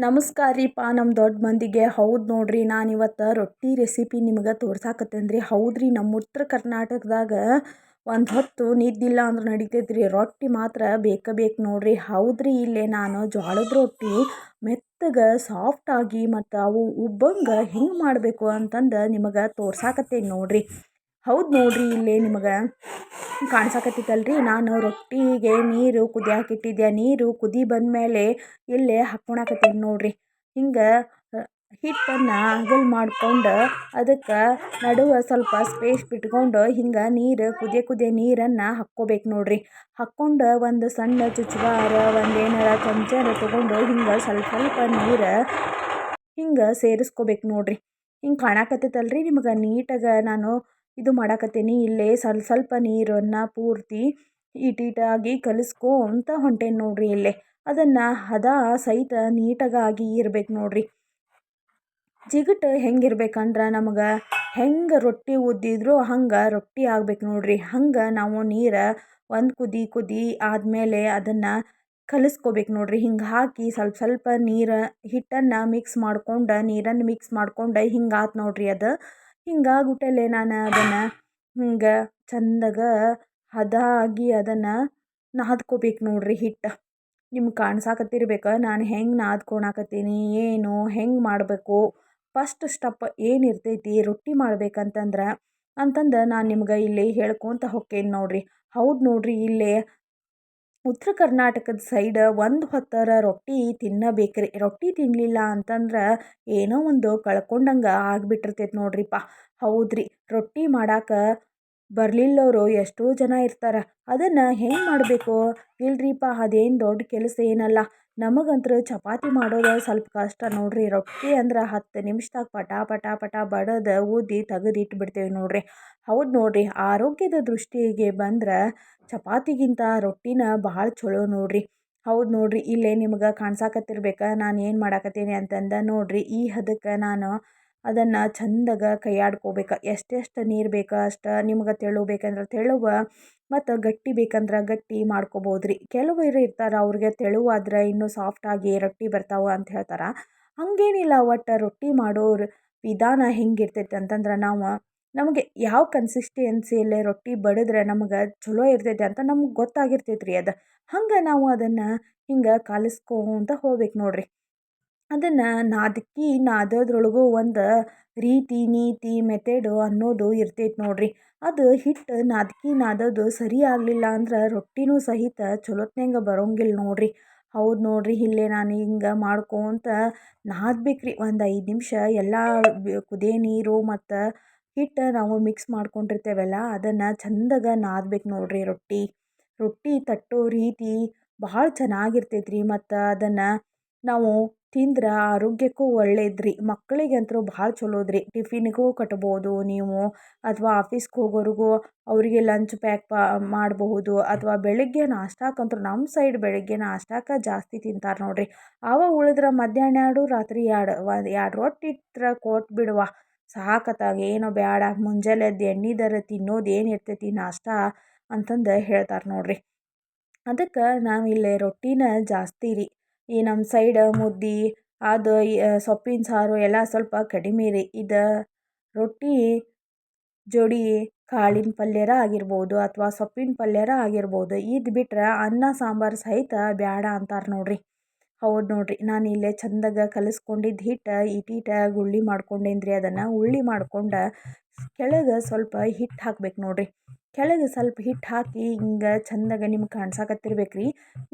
ನಮಸ್ಕಾರ ರೀಪ್ಪ ನಮ್ಮ ದೊಡ್ಡ ಮಂದಿಗೆ. ಹೌದು ನೋಡ್ರಿ, ನಾನಿವತ್ತು ರೊಟ್ಟಿ ರೆಸಿಪಿ ನಿಮಗೆ ತೋರ್ಸಾಕತ್ತೇನೆ ರೀ. ಹೌದ್ರಿ, ನಮ್ಮ ಉತ್ತರ ಕರ್ನಾಟಕದಾಗ ಒಂದು ಹೊತ್ತು ನಿದ್ದಿಲ್ಲ ಅಂದ್ರೆ ನಡಿತೈತೆ ರೀ, ರೊಟ್ಟಿ ಮಾತ್ರ ಬೇಕು ನೋಡ್ರಿ. ಹೌದ್ರಿ, ಇಲ್ಲೇ ನಾನು ಜೋಳದ ರೊಟ್ಟಿ ಮೆತ್ತಗೆ ಸಾಫ್ಟಾಗಿ ಮತ್ತು ಅವು ಉಬ್ಬಂಗೆ ಹೆಂಗೆ ಮಾಡಬೇಕು ಅಂತಂದು ನಿಮಗೆ ತೋರ್ಸಾಕತ್ತೇನೆ ನೋಡ್ರಿ. ಹೌದು ನೋಡ್ರಿ, ಇಲ್ಲೇ ನಿಮಗೆ ಕಾಣ್ಸಾಕತ್ತೈತಲ್ರಿ, ನಾನು ರೊಟ್ಟಿಗೆ ನೀರು ಕುದಿಯಾಕಿಟ್ಟಿದ್ದೆ. ನೀರು ಕುದಿ ಬಂದಮೇಲೆ ಇಲ್ಲೇ ಹಾಕ್ಕೊಳಕತ್ತೀನಿ ನೋಡ್ರಿ. ಹಿಂಗೆ ಹಿಟ್ಟನ್ನು ಅಗಲ್ ಮಾಡ್ಕೊಂಡು ಅದಕ್ಕೆ ನಡುವೆ ಸ್ವಲ್ಪ ಸ್ಪೇಸ್ ಬಿಟ್ಕೊಂಡು ಹಿಂಗೆ ನೀರು ಕುದಿಯೋ ನೀರನ್ನು ಹಾಕ್ಕೋಬೇಕು ನೋಡ್ರಿ. ಹಾಕ್ಕೊಂಡು ಒಂದು ಸಣ್ಣ ಚುಚ್ಬಾರ ಒಂದೇನಾರ ಚಮಚ ತೊಗೊಂಡು ಹಿಂಗೆ ಸ್ವಲ್ಪ ನೀರು ಹಿಂಗೆ ಸೇರಿಸ್ಕೋಬೇಕು ನೋಡ್ರಿ. ಹಿಂಗೆ ಕಾಣಕತ್ತೈತಲ್ರಿ ನಿಮಗೆ, ನೀಟಾಗಿ ನಾನು ಇದು ಮಾಡಾಕತ್ತೀನಿ. ಇಲ್ಲೇ ಸ್ವಲ್ಪ ನೀರನ್ನು ಪೂರ್ತಿ ಇಟೀಟಾಗಿ ಕಲಿಸ್ಕೊಂತ ಹೊಂಟೇನಿ ನೋಡ್ರಿ. ಇಲ್ಲೇ ಅದನ್ನು ಹದ ಸಹಿತ ನೀಟಾಗಿ ಇರ್ಬೇಕು ನೋಡ್ರಿ. ಜಿಗಟು ಹೆಂಗಿರ್ಬೇಕಂದ್ರೆ ನಮಗೆ ಹೆಂಗೆ ರೊಟ್ಟಿ ಉದ್ದಿದ್ರು ಹಂಗೆ ರೊಟ್ಟಿ ಆಗ್ಬೇಕು ನೋಡ್ರಿ. ಹಂಗೆ ನಾವು ನೀರು ಒಂದು ಕುದಿ ಆದಮೇಲೆ ಅದನ್ನು ಕಲಿಸ್ಕೋಬೇಕು ನೋಡ್ರಿ. ಹಿಂಗೆ ಹಾಕಿ ಸ್ವಲ್ಪ ನೀರು ಹಿಟ್ಟನ್ನು ನೀರನ್ನು ಮಿಕ್ಸ್ ಮಾಡ್ಕೊಂಡು ಹಿಂಗಾತು ನೋಡ್ರಿ. ಅದು ಹಿಂಗಾಗ್ಬಿಟ್ಟಲೆ ನಾನು ಅದನ್ನು ಹಿಂಗೆ ಚಂದಾಗ ಹದ ಆಗಿ ಅದನ್ನು ನಾದ್ಕೋಬೇಕು ನೋಡ್ರಿ. ಹಿಟ್ಟು ನಿಮ್ಗೆ ಕಾಣ್ಸಾಕತ್ತಿರ್ಬೇಕು ನಾನು ಹೆಂಗೆ ನಾದ್ಕೊಳಕತ್ತೀನಿ, ಏನು ಹೆಂಗೆ ಮಾಡಬೇಕು, ಫಸ್ಟ್ ಸ್ಟೆಪ್ ಏನಿರ್ತೈತಿ ರೊಟ್ಟಿ ಮಾಡ್ಬೇಕಂತಂದ್ರೆ ನಾನು ನಿಮ್ಗೆ ಇಲ್ಲಿ ಹೇಳ್ಕೊತ ಹೋಕ್ಕೇನಿ ನೋಡ್ರಿ. ಹೌದು ನೋಡ್ರಿ, ಇಲ್ಲೇ ಉತ್ತರ ಕರ್ನಾಟಕದ ಸೈಡ್ ಒಂದು ಹೊತ್ತರ ರೊಟ್ಟಿ ತಿನ್ನಬೇಕ್ರಿ. ರೊಟ್ಟಿ ತಿನ್ನಲಿಲ್ಲ ಅಂತಂದ್ರೆ ಏನೋ ಒಂದು ಕಳ್ಕೊಂಡಂಗೆ ಆಗಿಬಿಟ್ಟಿರ್ತೈತೆ ನೋಡ್ರಿಪ್ಪ. ಹೌದ್ರಿ, ರೊಟ್ಟಿ ಮಾಡಕ್ಕೆ ಬರಲಿಲ್ಲವರು ಎಷ್ಟೋ ಜನ ಇರ್ತಾರೆ. ಅದನ್ನು ಹೆಂಗೆ ಮಾಡಬೇಕು? ಇಲ್ರಿಪ್ಪ, ಅದೇನು ದೊಡ್ಡ ಕೆಲಸ ಏನಲ್ಲ. ನಮಗಂತೂ ಚಪಾತಿ ಮಾಡೋದು ಸ್ವಲ್ಪ ಕಷ್ಟ ನೋಡ್ರಿ. ರೊಟ್ಟಿ ಅಂದ್ರೆ 10 ನಿಮಿಷದಾಗ ಪಟ ಬಡದು ಊದಿ ತೆಗೆದಿಟ್ಬಿಡ್ತೇವೆ ನೋಡ್ರಿ. ಹೌದು ನೋಡ್ರಿ, ಆರೋಗ್ಯದ ದೃಷ್ಟಿಗೆ ಬಂದ್ರೆ ಚಪಾತಿಗಿಂತ ರೊಟ್ಟಿನ ಭಾಳ ಚಲೋ ನೋಡ್ರಿ. ಹೌದು ನೋಡ್ರಿ, ಇಲ್ಲೇ ನಿಮ್ಗೆ ಕಾಣ್ಸಾಕತ್ತಿರ್ಬೇಕು ನಾನು ಏನು ಮಾಡಾಕತ್ತೀನಿ ಅಂತಂದು ನೋಡ್ರಿ. ಈ ಹದಕ್ಕೆ ನಾನು ಅದನ್ನು ಚಂದಾಗ ಕೈಯಾಡ್ಕೋಬೇಕು. ಎಷ್ಟೆಷ್ಟು ನೀರು ಬೇಕೋ ಅಷ್ಟು, ನಿಮ್ಗೆ ತೆಳು ಬೇಕಂದ್ರೆ ತೆಳುವ ಮತ್ತು ಗಟ್ಟಿ ಬೇಕಂದ್ರೆ ಗಟ್ಟಿ ಮಾಡ್ಕೋಬೋದ್ರಿ. ಕೆಲವರು ಇರ್ತಾರೆ ಅವ್ರಿಗೆ ತೆಳುವಾದ್ರೆ ಇನ್ನೂ ಸಾಫ್ಟಾಗಿ ರೊಟ್ಟಿ ಬರ್ತಾವೆ ಅಂತ ಹೇಳ್ತಾರೆ. ಹಾಗೇನಿಲ್ಲ, ಒಟ್ಟು ರೊಟ್ಟಿ ಮಾಡೋರು ವಿಧಾನ ಹೆಂಗಿರ್ತೈತೆ ಅಂತಂದ್ರೆ ನಮಗೆ ಯಾವ ಕನ್ಸಿಸ್ಟೆನ್ಸಿಯಲ್ಲೇ ರೊಟ್ಟಿ ಬಡಿದ್ರೆ ನಮಗೆ ಚಲೋ ಇರ್ತೈತೆ ಅಂತ ನಮ್ಗೆ ಗೊತ್ತಾಗಿರ್ತೈತೆ ರೀ. ಅದು ಹಂಗೆ ನಾವು ಅದನ್ನು ಹಿಂಗೆ ಕಲಿಸ್ಕೊಂತ ಹೋಗ್ಬೇಕು ನೋಡ್ರಿ. ಅದನ್ನು ನಾದೋದ್ರೊಳಗೂ ಒಂದು ರೀತಿ ನೀತಿ ಮೆಥಡು ಅನ್ನೋದು ಇರ್ತೈತೆ ನೋಡ್ರಿ. ಅದು ಹಿಟ್ಟು ನಾದೋದು ಸರಿ ಆಗಲಿಲ್ಲ ಅಂದ್ರೆ ರೊಟ್ಟಿನೂ ಸಹಿತ ಚಲೋತ್ನಂಗೆ ಬರೋಂಗಿಲ್ಲ ನೋಡ್ರಿ. ಹೌದು ನೋಡ್ರಿ, ಇಲ್ಲೇ ನಾನು ಹಿಂಗೆ ಮಾಡ್ಕೊತ ನಾದ್ಬೇಕ್ರಿ ಒಂದು 5 ನಿಮಿಷ. ಎಲ್ಲ ಕುದಿಯೋ ನೀರು ಮತ್ತು ಹಿಟ್ಟು ನಾವು ಮಿಕ್ಸ್ ಮಾಡ್ಕೊಂಡಿರ್ತೇವಲ್ಲ ಅದನ್ನು ಚಂದಾಗ ನಾದ್ಬೇಕು ನೋಡ್ರಿ. ರೊಟ್ಟಿ ತಟ್ಟೋ ರೀತಿ ಭಾಳ ಚೆನ್ನಾಗಿರ್ತೈತ್ರಿ. ಮತ್ತು ಅದನ್ನು ನಾವು ತಿಂದ್ರೆ ಆರೋಗ್ಯಕ್ಕೂ ಒಳ್ಳೇದ್ರಿ. ಮಕ್ಕಳಿಗಂತೂ ಭಾಳ ಚಲೋದ್ರಿ. ಟಿಫಿನ್ಗೂ ಕಟ್ಬೋದು ನೀವು, ಅಥವಾ ಆಫೀಸ್ಗೆ ಹೋಗೋರಿಗೂ ಅವರಿಗೆ ಲಂಚ್ ಪ್ಯಾಕ್ ಮಾಡಬಹುದು. ಅಥವಾ ಬೆಳಗ್ಗೆ ನಾಷ್ಟಕ್ಕಂತೂ ನಮ್ಮ ಸೈಡ್ ಬೆಳಗ್ಗೆ ನಾಷ್ಟಕ್ಕೆ ಜಾಸ್ತಿ ತಿಂತಾರೆ ನೋಡ್ರಿ. ಆವಾಗ ಉಳಿದ್ರೆ ಮಧ್ಯಾಹ್ನ 2 ರಾತ್ರಿ 2 ರೊಟ್ಟಿ ಇಟ್ಟರೆ ಕೊಟ್ಬಿಡುವ ಸಾಕತ್ತಾಗ, ಏನೋ ಬೇಡ ಮುಂಜಾನೆ ಎದ್ದು ಎಣ್ಣೆದರ ತಿನ್ನೋದು ಏನಿರ್ತೈತಿ ನಾಷ್ಟ ಅಂತಂದು ಹೇಳ್ತಾರೆ ನೋಡ್ರಿ. ಅದಕ್ಕೆ ನಾವಿಲ್ಲೇ ರೊಟ್ಟಿನ ಜಾಸ್ತಿ ರೀ. ಈ ನಮ್ಮ ಸೈಡ್ ಮುದ್ದೆ ಅದು ಸೊಪ್ಪಿನ ಸಾರು ಎಲ್ಲ ಸ್ವಲ್ಪ ಕಡಿಮೆ ರೀ. ಇದು ರೊಟ್ಟಿ ಜೋಡಿ ಕಾಳಿನ ಪಲ್ಯರ ಆಗಿರ್ಬೋದು ಅಥವಾ ಸೊಪ್ಪಿನ ಪಲ್ಯರ ಆಗಿರ್ಬೋದು. ಇದು ಬಿಟ್ರೆ ಅನ್ನ ಸಾಂಬಾರು ಸಹಿತ ಬೇಡ ಅಂತಾರೆ ನೋಡ್ರಿ. ಹೌದು ನೋಡ್ರಿ, ನಾನು ಇಲ್ಲೇ ಚಂದಾಗ ಕಲಿಸ್ಕೊಂಡಿದ್ದು ಹಿಟ್ಟು ಇಟೀಟ ಗುಳ್ಳಿ ಮಾಡ್ಕೊಂಡೇನಿ ರೀ. ಅದನ್ನು ಉಳ್ಳಿ ಮಾಡ್ಕೊಂಡು ಕೆಳಗೆ ಸ್ವಲ್ಪ ಹಿಟ್ಟು ಹಾಕ್ಬೇಕು ನೋಡ್ರಿ. ಕೆಳಗೆ ಸ್ವಲ್ಪ ಹಿಟ್ಟು ಹಾಕಿ ಹಿಂಗೆ ಚಂದಾಗ ನಿಮ್ಗೆ ಕಾಣ್ಸಾಕತ್ತಿರ್ಬೇಕು ರೀ.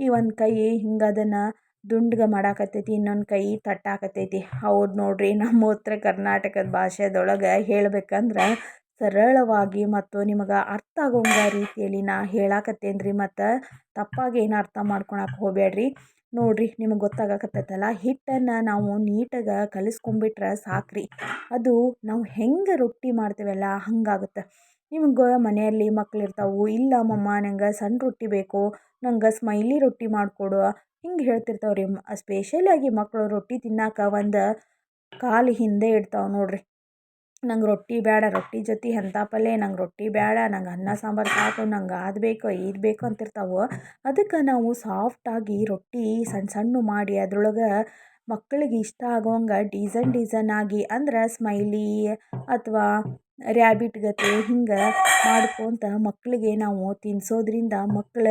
ಈ ಒಂದು ಕೈ ಹಿಂಗೆ ಅದನ್ನು ದುಂಡ್ಗೆ ಮಾಡಾಕತ್ತೈತಿ, ಇನ್ನೊಂದು ಕೈ ತಟ್ಟಾಕತ್ತೈತಿ. ಹೌದು ನೋಡ್ರಿ, ನಮ್ಮ ಉತ್ತರ ಕರ್ನಾಟಕದ ಭಾಷೆದೊಳಗೆ ಹೇಳ್ಬೇಕಂದ್ರೆ ಸರಳವಾಗಿ ಮತ್ತು ನಿಮಗೆ ಅರ್ಥ ಆಗೋಂಗ ರೀತಿಯಲ್ಲಿ ನಾ ಹೇಳಾಕತ್ತೇನೆ ರೀ. ಮತ್ತು ತಪ್ಪಾಗಿ ಏನು ಅರ್ಥ ಮಾಡ್ಕೊಳಕ್ಕೆ ಹೋಗಬೇಡ್ರಿ. ನೋಡ್ರಿ, ನಿಮಗೆ ಗೊತ್ತಾಗಕತ್ತೈತಲ್ಲ, ಹಿಟ್ಟನ್ನು ನಾವು ನೀಟಾಗಿ ಕಲಿಸ್ಕೊಂಬಿಟ್ರೆ ಸಾಕ್ರಿ. ಅದು ನಾವು ಹೆಂಗೆ ರೊಟ್ಟಿ ಮಾಡ್ತೇವಲ್ಲ ಹಂಗಾಗುತ್ತೆ. ನಿಮ್ಗೆ ಮನೆಯಲ್ಲಿ ಮಕ್ಳಿರ್ತಾವೆ, ಇಲ್ಲ ಮಮ್ಮ ನಂಗೆ ಸಣ್ಣ ರೊಟ್ಟಿ ಬೇಕು, ನಂಗೆ ಸ್ಮೈಲಿ ರೊಟ್ಟಿ ಮಾಡಿಕೊಡು ಹಿಂಗೆ ಹೇಳ್ತಿರ್ತಾವೆ ರೀ. ಸ್ಪೆಷಲಾಗಿ ಮಕ್ಕಳು ರೊಟ್ಟಿ ತಿನ್ನಕ್ಕೆ ಒಂದು ಕಾಲು ಹಿಂದೆ ಇಡ್ತಾವೆ ನೋಡ್ರಿ. ನಂಗೆ ರೊಟ್ಟಿ ಬೇಡ, ರೊಟ್ಟಿ ಜೊತೆ ಎಂಥ ಪಲ್ಯ, ನಂಗೆ ರೊಟ್ಟಿ ಬೇಡ, ನಂಗೆ ಅನ್ನ ಸಾಂಬಾರು ಸಾಕು, ನಂಗೆ ಅದು ಬೇಕು ಇದು ಬೇಕು ಅಂತಿರ್ತಾವೆ. ಅದಕ್ಕೆ ನಾವು ಸಾಫ್ಟಾಗಿ ರೊಟ್ಟಿ ಸಣ್ಣ ಮಾಡಿ ಅದ್ರೊಳಗೆ ಮಕ್ಕಳಿಗೆ ಇಷ್ಟ ಆಗೋಂಗೆ ಡಿಸೈನ್ ಆಗಿ ಅಂದ್ರೆ ಸ್ಮೈಲಿ ಅಥವಾ ರ್ಯಾಬಿಟ್ ಗತೆ ಹಿಂಗೆ ಮಾಡ್ಕೊತ ಮಕ್ಕಳಿಗೆ ನಾವು ತಿನ್ನಿಸೋದ್ರಿಂದ ಮಕ್ಕಳ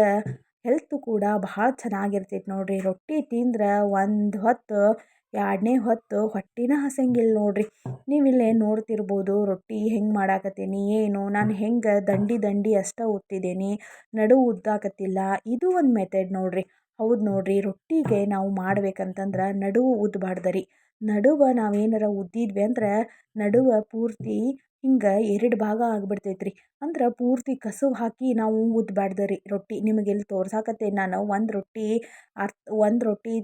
ಹೆಲ್ತು ಕೂಡ ಭಾಳ ಚೆನ್ನಾಗಿರ್ತೈತೆ ನೋಡಿರಿ. ರೊಟ್ಟಿ ತಿಂದ್ರೆ ಒಂದು ಹೊತ್ತು ಎರಡನೇ ಹೊತ್ತು ಹೊಟ್ಟೆನ ಹಸಂಗಿಲ್ಲ ನೋಡಿರಿ. ನೀವಿಲ್ಲೇ ನೋಡ್ತಿರ್ಬೋದು ರೊಟ್ಟಿ ಹೆಂಗೆ ಮಾಡಾಕತ್ತೀನಿ ಏನು ನಾನು ಹೆಂಗೆ ದಂಡಿ ಅಷ್ಟೇ ಉತ್ತಿದ್ದೀನಿ, ನಡುವು ಉದ್ದಾಕತ್ತಿಲ್ಲ. ಇದು ಒಂದು ಮೆಥಡ್ ನೋಡಿರಿ. ಹೌದು ನೋಡಿರಿ, ರೊಟ್ಟಿಗೆ ನಾವು ಮಾಡ್ಬೇಕಂತಂದ್ರೆ ನಡುವು ಉದ್ದಬಾರ್ದು ರೀ. ನಡುವೆ ನಾವೇನಾರ ಉದ್ದಿದ್ವಿ ಅಂದ್ರೆ ನಡುವೆ ಪೂರ್ತಿ ಹಿಂಗೆ ಎರಡು ಭಾಗ ಆಗಿಬಿಡ್ತೈತ್ರಿ. ಅಂದ್ರೆ ಪೂರ್ತಿ ಕಸುವು ಹಾಕಿ ನಾವು ಉದ್ದಬಾರ್ದು ರೀ ರೊಟ್ಟಿ. ನಿಮಗೆ ಇಲ್ಲಿ ತೋರ್ಸಾಕತ್ತೇನೆ ನಾನು ಒಂದು ರೊಟ್ಟಿ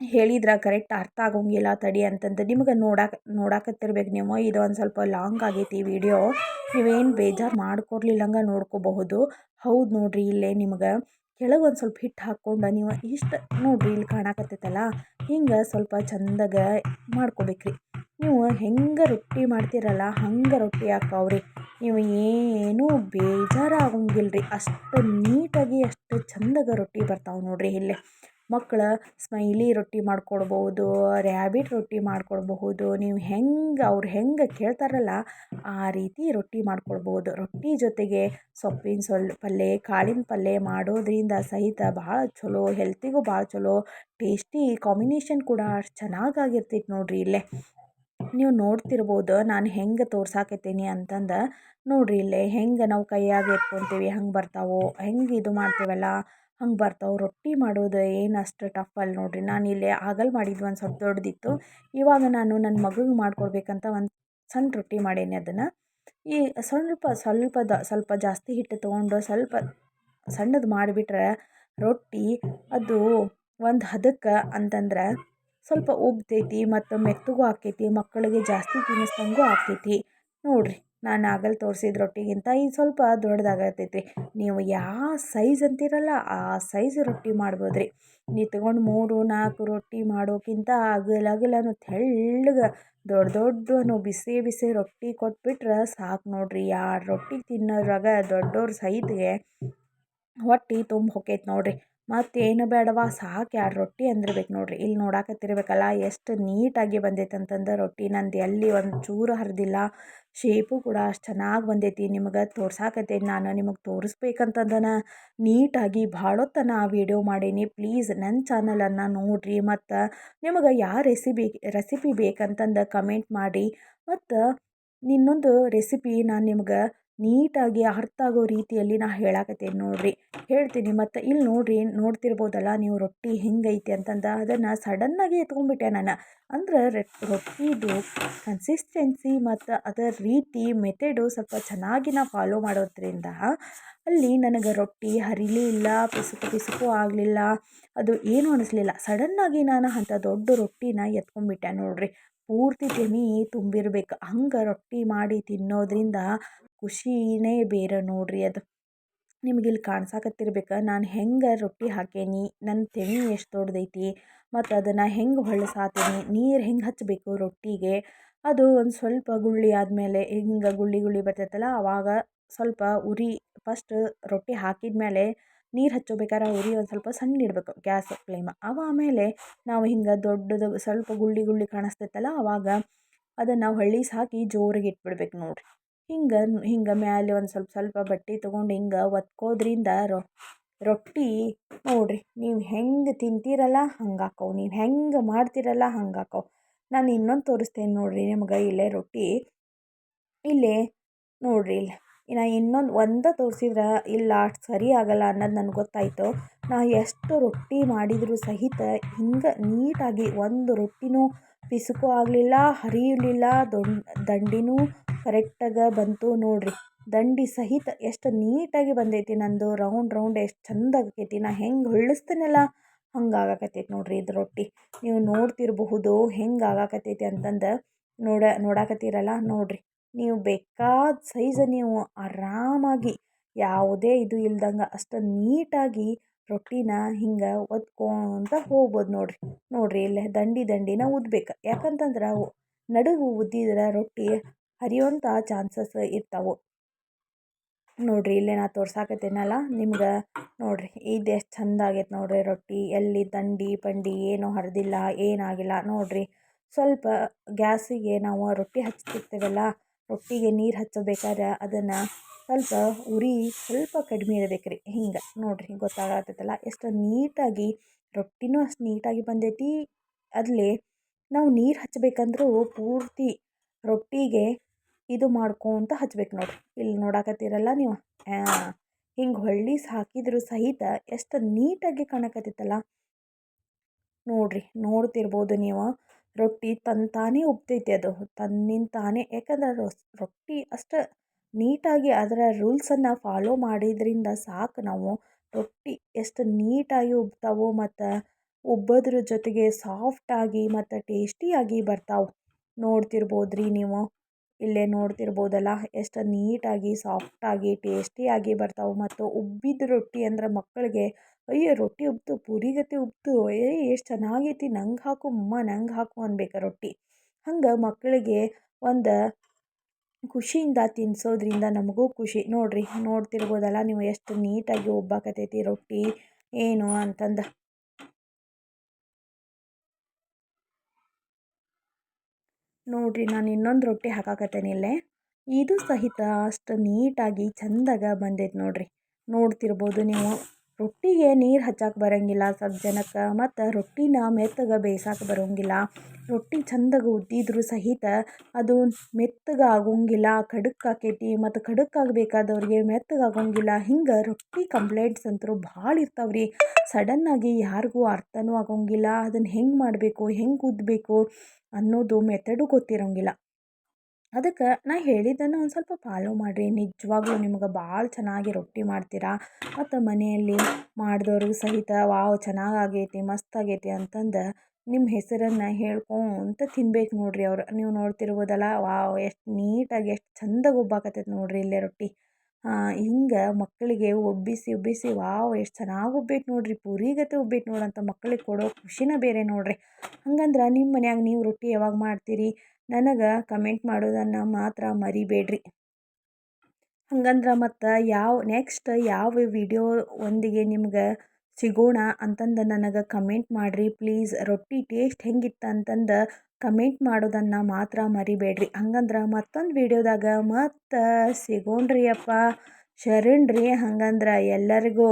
ಹೇಳಿದ್ರೆ ಕರೆಕ್ಟ್ ಅರ್ಥ ಆಗೋಂಗಿಲ್ಲ ತಡಿ ಅಂತಂದು ನಿಮ್ಗೆ ನೋಡಾಕತ್ತಿರ್ಬೇಕು ನೀವು. ಇದು ಒಂದು ಸ್ವಲ್ಪ ಲಾಂಗ್ ಆಗೈತಿ ವಿಡಿಯೋ, ನೀವೇನು ಬೇಜಾರು ಮಾಡ್ಕೊರ್ಲಿಲ್ಲಂಗೆ ನೋಡ್ಕೋಬಹುದು. ಹೌದು ನೋಡಿರಿ, ಇಲ್ಲೇ ನಿಮ್ಗೆ ಕೆಳಗೆ ಒಂದು ಸ್ವಲ್ಪ ಹಿಟ್ಟು ಹಾಕ್ಕೊಂಡು ನೀವು ಇಷ್ಟು ನೋಡಿರಿ ಇಲ್ಲಿ ಕಾಣಕತ್ತೈತಲ್ಲ ಹಿಂಗೆ ಸ್ವಲ್ಪ ಚಂದಾಗ ಮಾಡ್ಕೋಬೇಕ್ರಿ. ನೀವು ಹೆಂಗೆ ರೊಟ್ಟಿ ಮಾಡ್ತೀರಲ್ಲ ಹಂಗೆ ರೊಟ್ಟಿ ಹಾಕವ್ರಿ. ನೀವು ಏನೂ ಬೇಜಾರು ಆಗೋಂಗಿಲ್ಲ ರೀ. ಅಷ್ಟು ನೀಟಾಗಿ ಅಷ್ಟು ಚಂದಾಗ ರೊಟ್ಟಿ ಬರ್ತಾವೆ ನೋಡಿರಿ. ಇಲ್ಲೇ ಮಕ್ಕಳು ಸ್ಮೈಲಿ ರೊಟ್ಟಿ ಮಾಡ್ಕೊಡ್ಬೋದು, ರ್ಯಾಬಿಟ್ ರೊಟ್ಟಿ ಮಾಡ್ಕೊಡ್ಬಹುದು. ನೀವು ಅವ್ರು ಹೆಂಗೆ ಕೇಳ್ತಾರಲ್ಲ ಆ ರೀತಿ ರೊಟ್ಟಿ ಮಾಡ್ಕೊಡ್ಬೋದು. ರೊಟ್ಟಿ ಜೊತೆಗೆ ಸೊಪ್ಪಿನ ಪಲ್ಯ, ಕಾಳಿನ ಪಲ್ಯ ಮಾಡೋದ್ರಿಂದ ಸಹಿತ ಭಾಳ ಚಲೋ, ಹೆಲ್ತಿಗೂ ಭಾಳ ಚಲೋ, ಟೇಸ್ಟಿ ಕಾಂಬಿನೇಷನ್ ಕೂಡ ಅಷ್ಟು ಚೆನ್ನಾಗಾಗಿರ್ತೈತೆ ನೋಡಿರಿ. ಇಲ್ಲೇ ನೀವು ನೋಡ್ತಿರ್ಬೋದು ನಾನು ಹೆಂಗೆ ತೋರ್ಸಾಕತ್ತೀನಿ ಅಂತಂದು. ನೋಡಿರಿ ಇಲ್ಲೇ ಹೆಂಗೆ ನಾವು ಕೈಯಾಗ ಎತ್ಕೊತೀವಿ ಹಂಗೆ ಬರ್ತಾವೆ, ಹೆಂಗೆ ಇದು ಮಾಡ್ತೀವಲ್ಲ ಹಂಗೆ ಬರ್ತಾವೆ. ರೊಟ್ಟಿ ಮಾಡೋದು ಏನು ಅಷ್ಟು ಟಫ್ ಅಲ್ಲ ನೋಡಿರಿ. ನಾನು ಇಲ್ಲೇ ಆಗಲ್ಲಿ ಮಾಡಿದ್ದು ಒಂದು ಸ್ವಲ್ಪ ದೊಡ್ಡದಿತ್ತು. ಇವಾಗ ನಾನು ನನ್ನ ಮಗುಗೆ ಮಾಡ್ಕೊಡ್ಬೇಕಂತ ಒಂದು ಸಣ್ಣ ರೊಟ್ಟಿ ಮಾಡೀನಿ. ಅದನ್ನು ಈ ಸ್ವಲ್ಪ ಜಾಸ್ತಿ ಹಿಟ್ಟು ತೊಗೊಂಡು ಸ್ವಲ್ಪ ಸಣ್ಣದು ಮಾಡಿಬಿಟ್ರೆ ರೊಟ್ಟಿ ಅದು ಒಂದು ಹದಕ್ಕೆ ಅಂತಂದ್ರೆ ಸ್ವಲ್ಪ ಉಬ್ತೈತಿ ಮತ್ತು ಮೆತ್ತಗೂ ಆಕ್ಕೈತಿ, ಮಕ್ಕಳಿಗೆ ಜಾಸ್ತಿ ತಿನ್ನಿಸ್ದಂಗೂ ಆಕ್ಕೈತಿ. ನೋಡಿರಿ ನಾನು ಆಗಲ್ಲಿ ತೋರಿಸಿದ ರೊಟ್ಟಿಗಿಂತ ಇದು ಸ್ವಲ್ಪ ದೊಡ್ಡದಾಗತೈತಿ. ನೀವು ಯಾವ ಸೈಜ್ ಅಂತೀರಲ್ಲ ಆ ಸೈಜ್ ರೊಟ್ಟಿ ಮಾಡ್ಬೋದು ರೀ. ನೀವು ತೊಗೊಂಡು 3-4 ರೊಟ್ಟಿ ಮಾಡೋಕ್ಕಿಂತ ಅಗಲನು ತೆಳ್ಳಗೆ ದೊಡ್ಡವನು ಬಿಸಿ ರೊಟ್ಟಿ ಕೊಟ್ಬಿಟ್ರೆ ಸಾಕು ನೋಡಿರಿ. 2 ರೊಟ್ಟಿ ತಿನ್ನೋದ್ರಾಗ ದೊಡ್ಡವ್ರ ಸೈಜ್ಗೆ ಹೊಟ್ಟೆ ತುಂಬ ಹೊಕ್ಕೈತೆ ನೋಡಿರಿ. ಮತ್ತೇನು ಬೇಡವಾ, ಸಾಕು 2 ರೊಟ್ಟಿ ಅಂದಿರ್ಬೇಕು ನೋಡಿರಿ. ಇಲ್ಲಿ ನೋಡಾಕತ್ತಿರ್ಬೇಕಲ್ಲ ಎಷ್ಟು ನೀಟಾಗಿ ಬಂದೈತೆ ಅಂತಂದು ರೊಟ್ಟಿ. ನಂದು ಎಲ್ಲಿ ಒಂದು ಚೂರು ಹರಿದಿಲ್ಲ, ಶೇಪು ಕೂಡ ಅಷ್ಟು ಚೆನ್ನಾಗಿ ಬಂದೈತಿ. ನಿಮಗೆ ತೋರ್ಸಾಕತ್ತೇನೆ ನಾನು, ನಿಮಗೆ ತೋರಿಸ್ಬೇಕಂತಂದನ ನೀಟಾಗಿ ಭಾಳೊತ್ತನ ವಿಡಿಯೋ ಮಾಡೀನಿ. ಪ್ಲೀಸ್ ನನ್ನ ಚಾನಲನ್ನು ನೋಡಿರಿ. ಮತ್ತು ನಿಮಗೆ ಯಾವ ರೆಸಿಪಿ ಬೇಕಂತಂದು ಕಮೆಂಟ್ ಮಾಡಿ. ಮತ್ತು ಇನ್ನೊಂದು ರೆಸಿಪಿ ನಾನು ನಿಮ್ಗೆ ನೀಟಾಗಿ ಅರ್ಥ ಆಗೋ ರೀತಿಯಲ್ಲಿ ನಾನು ಹೇಳಾಕತ್ತೇನೆ ನೋಡಿರಿ, ಹೇಳ್ತೀನಿ. ಮತ್ತು ಇಲ್ಲಿ ನೋಡ್ತಿರ್ಬೋದಲ್ಲ ನೀವು ರೊಟ್ಟಿ ಹೆಂಗೈತಿ ಅಂತಂದು. ಅದನ್ನು ಸಡನ್ನಾಗಿ ಎತ್ಕೊಂಡ್ಬಿಟ್ಟೆ ನಾನು. ಅಂದ್ರೆ ರೊಟ್ಟಿದು ಕನ್ಸಿಸ್ಟೆನ್ಸಿ ಮತ್ತು ಅದರ ರೀತಿ ಮೆಥಡು ಸ್ವಲ್ಪ ಚೆನ್ನಾಗಿ ನಾವು ಫಾಲೋ ಮಾಡೋದ್ರಿಂದ ಅಲ್ಲಿ ನನಗೆ ರೊಟ್ಟಿ ಹರಿಲೇ ಇಲ್ಲ, ಪಿಸುಕು ಆಗಲಿಲ್ಲ, ಅದು ಏನೂ ಅನ್ನಿಸ್ಲಿಲ್ಲ. ಸಡನ್ನಾಗಿ ನಾನು ಅಂಥ ದೊಡ್ಡ ರೊಟ್ಟಿನ ಎತ್ಕೊಂಡ್ಬಿಟ್ಟೆ ನೋಡಿರಿ. ಪೂರ್ತಿ ತೆನಿ ತುಂಬಿರ್ಬೇಕು ಹಂಗೆ ರೊಟ್ಟಿ ಮಾಡಿ ತಿನ್ನೋದ್ರಿಂದ ಖುಷಿನೇ ಬೇರೆ ನೋಡಿರಿ. ಅದು ನಿಮಗಿಲ್ಲಿ ಕಾಣ್ಸಾಕತ್ತಿರ್ಬೇಕು ನಾನು ಹೆಂಗೆ ರೊಟ್ಟಿ ಹಾಕೇನಿ, ನನ್ನ ತೆನಿ ಎಷ್ಟು ದೊಡ್ಡದೈತಿ, ಮತ್ತು ಅದನ್ನು ಹೆಂಗೆ ಹೊಳ್ಸಾತೀನಿ, ನೀರು ಹೆಂಗೆ ಹಚ್ಚಬೇಕು ರೊಟ್ಟಿಗೆ. ಅದು ಒಂದು ಸ್ವಲ್ಪ ಗುಳ್ಳಿ ಆದಮೇಲೆ ಹಿಂಗೆ ಗುಳ್ಳಿ ಬರ್ತೈತಲ್ಲ ಆವಾಗ ಸ್ವಲ್ಪ ಉರಿ ಫಸ್ಟ್ ರೊಟ್ಟಿ ಹಾಕಿದ ಮೇಲೆ ನೀರು ಹಚ್ಚೋಬೇಕಾದ್ರೆ ಉರಿ ಒಂದು ಸ್ವಲ್ಪ ಸಣ್ಣ ಇಡಬೇಕು ಗ್ಯಾಸ್ ಫ್ಲೇಮ್. ಆಮೇಲೆ ನಾವು ಹಿಂಗೆ ದೊಡ್ಡದು ಸ್ವಲ್ಪ ಗುಳ್ಳಿ ಕಾಣಿಸ್ತೈತಲ್ಲ ಆವಾಗ ಅದನ್ನು ಹೊಳ್ಳಿಸಿ ಹಾಕಿ ಜೋರಿಗೆ ಇಟ್ಬಿಡ್ಬೇಕು ನೋಡಿರಿ. ಹಿಂಗೆ ಮೇಲೆ ಒಂದು ಸ್ವಲ್ಪ ಬಟ್ಟೆ ತೊಗೊಂಡು ಹಿಂಗೆ ಒತ್ಕೋದ್ರಿಂದ ರೊಟ್ಟಿ ನೋಡಿರಿ ನೀವು ಹೆಂಗೆ ತಿಂತೀರಲ್ಲ ಹಂಗೆ ಹಾಕವು, ನೀವು ಹೆಂಗೆ ಮಾಡ್ತೀರಲ್ಲ ಹಂಗೆ ಹಾಕವು. ನಾನು ಇನ್ನೊಂದು ತೋರಿಸ್ತೇನೆ ನೋಡಿರಿ ನಿಮ್ಗೆ. ಇಲ್ಲೇ ರೊಟ್ಟಿ ಇಲ್ಲೇ ನೋಡಿರಿ, ನಾ ಒಂದೇ ತೋರಿಸಿದ್ರೆ ಇಲ್ಲ ಅಷ್ಟು ಸರಿ ಆಗಲ್ಲ ಅನ್ನೋದು ನನಗೆ ಗೊತ್ತಾಯಿತು. ನಾ ಎಷ್ಟು ರೊಟ್ಟಿ ಮಾಡಿದರೂ ಸಹಿತ ಹಿಂಗೆ ನೀಟಾಗಿ ಒಂದು ರೊಟ್ಟಿನೂ ಪಿಸುಕು ಆಗಲಿಲ್ಲ, ಹರಿಯಲಿಲ್ಲ, ದಂಡಿನೂ ಕರೆಕ್ಟಾಗಿ ಬಂತು ನೋಡಿರಿ. ದಂಡಿ ಸಹಿತ ಎಷ್ಟು ನೀಟಾಗಿ ಬಂದೈತಿ ನಂದು. ರೌಂಡ್ ಎಷ್ಟು ಚಂದ ಆಗೈತಿ. ನಾ ಹೆಂಗೆ ಹೊಳ್ಳಿಸ್ತೀನಲ್ಲ ಹಂಗೆ ಆಗಾಕತ್ತೈತಿ ನೋಡಿರಿ ಇದು ರೊಟ್ಟಿ. ನೀವು ನೋಡ್ತಿರಬಹುದು ಹೆಂಗೆ ಆಗಾಕತ್ತೈತಿ ಅಂತಂದು. ನೋಡಾಕತ್ತೀರಲ್ಲ ನೋಡಿರಿ. ನೀವು ಬೇಕಾದ ಸೈಜ್ ನೀವು ಆರಾಮಾಗಿ ಯಾವುದೇ ಇದು ಇಲ್ದಂಗೆ ಅಷ್ಟು ನೀಟಾಗಿ ರೊಟ್ಟಿನ ಹಿಂಗೆ ಒತ್ಕೊತ ಹೋಗ್ಬೋದು ನೋಡಿರಿ ಇಲ್ಲೇ ದಂಡಿನ ಉದ್ಬೇಕು. ಯಾಕಂತಂದ್ರೆ ನಡುವು ಉದ್ದಿದ್ರೆ ರೊಟ್ಟಿ ಹರಿಯುವಂಥ ಚಾನ್ಸಸ್ ಇರ್ತಾವೆ. ನೋಡಿರಿ ಇಲ್ಲೇ ನಾ ತೋರ್ಸಾಕತ್ತೀನಲ್ಲ ನಿಮ್ಗೆ, ನೋಡಿರಿ ಇದು ಎಷ್ಟು ಚಂದ ಆಗೈತೆ ನೋಡಿರಿ ರೊಟ್ಟಿ. ಎಲ್ಲಿ ದಂಡಿ ಪಂಡಿ ಏನೂ ಹರಿದಿಲ್ಲ, ಏನಾಗಿಲ್ಲ ನೋಡಿರಿ. ಸ್ವಲ್ಪ ಗ್ಯಾಸಿಗೆ ನಾವು ರೊಟ್ಟಿ ಹಚ್ತಿರ್ತೇವಲ್ಲ, ರೊಟ್ಟಿಗೆ ನೀರು ಹಚ್ಚಬೇಕಾದ್ರೆ ಅದನ್ನು ಸ್ವಲ್ಪ ಉರಿ ಸ್ವಲ್ಪ ಕಡಿಮೆ ಇರಬೇಕು ರೀ. ಹಿಂಗೆ ನೋಡಿರಿ ಗೊತ್ತಾಗತ್ತೈತಲ್ಲ ಎಷ್ಟು ನೀಟಾಗಿ ರೊಟ್ಟಿನೂ ಅಷ್ಟು ನೀಟಾಗಿ ಬಂದೈತಿ. ಅಲ್ಲಿ ನಾವು ನೀರು ಹಚ್ಚಬೇಕಂದ್ರೂ ಪೂರ್ತಿ ರೊಟ್ಟಿಗೆ ಇದು ಮಾಡ್ಕೊತ ಹಚ್ಬೇಕು ನೋಡಿರಿ. ಇಲ್ಲಿ ನೋಡಾಕತ್ತೀರಲ್ಲ ನೀವು, ಹಿಂಗೆ ಹೊಳ್ಳಿಸಿ ಹಾಕಿದ್ರು ಸಹಿತ ಎಷ್ಟು ನೀಟಾಗಿ ಕಾಣಕತ್ತೈತಲ್ಲ ನೋಡಿರಿ. ನೋಡ್ತಿರ್ಬೋದು ನೀವು, ರೊಟ್ಟಿ ತಾನೇ ಉಬ್ತೈತಿ. ಅದು ತನ್ನಿಂದ ತಾನೇ, ಯಾಕಂದ್ರೆ ರೊಟ್ಟಿ ಅಷ್ಟು ನೀಟಾಗಿ ಅದರ ರೂಲ್ಸನ್ನು ಫಾಲೋ ಮಾಡಿದ್ರಿಂದ ಸಾಕು. ನಾವು ರೊಟ್ಟಿ ಎಷ್ಟು ನೀಟಾಗಿ ಉಬ್ತಾವೋ ಮತ್ತು ಉಬ್ಬೋದ್ರ ಜೊತೆಗೆ ಸಾಫ್ಟಾಗಿ ಮತ್ತು ಟೇಸ್ಟಿಯಾಗಿ ಬರ್ತಾವೆ. ನೋಡ್ತಿರ್ಬೋದು ರೀ ನೀವು, ಇಲ್ಲೇ ನೋಡ್ತಿರ್ಬೋದಲ್ಲ ಎಷ್ಟು ನೀಟಾಗಿ ಸಾಫ್ಟಾಗಿ ಟೇಸ್ಟಿಯಾಗಿ ಬರ್ತಾವೆ. ಮತ್ತು ಉಬ್ಬಿದ ರೊಟ್ಟಿ ಅಂದ್ರೆ ಮಕ್ಕಳಿಗೆ ಅಯ್ಯೋ ರೊಟ್ಟಿ ಉಬ್ತು ಪೂರಿಗತಿ ಉಬ್ತು, ಎಷ್ಟು ಚೆನ್ನಾಗೈತಿ, ನಂಗೆ ಹಾಕು ಅಮ್ಮ ನಂಗೆ ಹಾಕು ಅನ್ಬೇಕು ರೊಟ್ಟಿ. ಹಂಗೆ ಮಕ್ಕಳಿಗೆ ಒಂದು ಖುಷಿಯಿಂದ ತಿನ್ನಿಸೋದ್ರಿಂದ ನಮಗೂ ಖುಷಿ. ನೋಡಿರಿ ನೋಡ್ತಿರ್ಬೋದಲ್ಲ ನೀವು ಎಷ್ಟು ನೀಟಾಗಿ ಉಬ್ಬಾಕತ್ತೈತಿ ರೊಟ್ಟಿ ಏನು ಅಂತಂದು. ನೋಡಿರಿ ನಾನು ಇನ್ನೊಂದು ರೊಟ್ಟಿ ಹಾಕಾಕತ್ತೇನೆ ಇಲ್ಲೇ, ಇದು ಸಹಿತ ಅಷ್ಟು ನೀಟಾಗಿ ಚಂದಾಗ ಬಂದೈತೆ ನೋಡಿರಿ. ನೋಡ್ತಿರ್ಬೋದು ನೀವು, ರೊಟ್ಟಿಗೆ ನೀರು ಹಚ್ಚಕ್ಕೆ ಬರೋಂಗಿಲ್ಲ ಸ್ವಲ್ಪ ಜನಕ್ಕೆ, ಮತ್ತು ರೊಟ್ಟಿನ ಮೆತ್ತಗೆ ಬೇಯಿಸಕ್ಕೆ ಬರೋಂಗಿಲ್ಲ. ರೊಟ್ಟಿ ಚಂದಾಗ ಉದ್ದಿದ್ರೂ ಸಹಿತ ಅದು ಮೆತ್ತಗೆ ಆಗೋಂಗಿಲ್ಲ, ಖಡಕ್ ಆಕೈತಿ. ಮತ್ತು ಖಡಕ್ ಆಗಬೇಕಾದವ್ರಿಗೆ ಮೆತ್ತಗೆ ಆಗೋಂಗಿಲ್ಲ. ಹಿಂಗೆ ರೊಟ್ಟಿ ಕಂಪ್ಲೇಂಟ್ಸ್ ಅಂತೂ ಭಾಳ ಇರ್ತಾವ್ರಿ. ಸಡನ್ನಾಗಿ ಯಾರಿಗೂ ಅರ್ಥನೂ ಆಗೋಂಗಿಲ್ಲ, ಅದನ್ನು ಹೆಂಗೆ ಮಾಡಬೇಕು ಹೆಂಗೆ ಉದ್ದಬೇಕು ಅನ್ನೋದು ಮೆಥಡು ಗೊತ್ತಿರೋಂಗಿಲ್ಲ. ಅದಕ್ಕೆ ನಾ ಹೇಳಿದ್ದನ್ನು ಒಂದು ಸ್ವಲ್ಪ ಫಾಲೋ ಮಾಡಿರಿ. ನಿಜವಾಗ್ಲೂ ನಿಮ್ಗೆ ಭಾಳ ಚೆನ್ನಾಗಿ ರೊಟ್ಟಿ ಮಾಡ್ತೀರಾ. ಮತ್ತು ಮನೆಯಲ್ಲಿ ಮಾಡಿದವ್ರಿಗೂ ಸಹಿತ ವಾವ್ ಚೆನ್ನಾಗಾಗೈತಿ ಮಸ್ತಾಗೈತಿ ಅಂತಂದು ನಿಮ್ಮ ಹೆಸರನ್ನು ಹೇಳ್ಕೊಂತ ತಿನ್ಬೇಕು ನೋಡಿರಿ ಅವ್ರು. ನೀವು ನೋಡ್ತಿರ್ಬೋದಲ್ಲ, ವಾವ್ ಎಷ್ಟು ನೀಟಾಗಿ ಎಷ್ಟು ಚಂದಾಗಿ ಉಬ್ಬಾಕತ್ತೈತೆ ನೋಡಿರಿ ಇಲ್ಲೇ ರೊಟ್ಟಿ. ಹಿಂಗೆ ಮಕ್ಕಳಿಗೆ ಉಬ್ಬಿಸಿ ವಾವ್ ಎಷ್ಟು ಚೆನ್ನಾಗಿ ಉಬ್ಬೈತೆ ನೋಡಿರಿ, ಪೂರಿಗತೆ ಉಬ್ಬೈತೆ ನೋಡಂತ ಮಕ್ಕಳಿಗೆ ಕೊಡೋ ಖುಷಿನೇ ಬೇರೆ ನೋಡಿರಿ. ಹಂಗಂದ್ರೆ ನಿಮ್ಮ ಮನ್ಯಾಗ ನೀವು ರೊಟ್ಟಿ ಯಾವಾಗ ಮಾಡ್ತೀರಿ ನನಗೆ ಕಮೆಂಟ್ ಮಾಡೋದನ್ನು ಮಾತ್ರ ಮರಿಬೇಡ್ರಿ. ಹಂಗಂದ್ರೆ ಮತ್ತು ನೆಕ್ಸ್ಟ್ ಯಾವ ವಿಡಿಯೋ ಒಂದಿಗೆ ನಿಮ್ಗೆ ಸಿಗೋಣ ಅಂತಂದು ನನಗೆ ಕಮೆಂಟ್ ಮಾಡಿರಿ ಪ್ಲೀಸ್. ರೊಟ್ಟಿ ಟೇಸ್ಟ್ ಹೆಂಗಿತ್ತು ಅಂತಂದು ಕಮೆಂಟ್ ಮಾಡೋದನ್ನು ಮಾತ್ರ ಮರಿಬೇಡ್ರಿ. ಹಂಗಂದ್ರೆ ಮತ್ತೊಂದು ವಿಡಿಯೋದಾಗ ಮತ್ತೆ ಸಿಗೋಣ್ರಿ ಅಪ್ಪ, ಶರಣ್ರಿ. ಹಂಗಂದ್ರೆ ಎಲ್ಲರಿಗೂ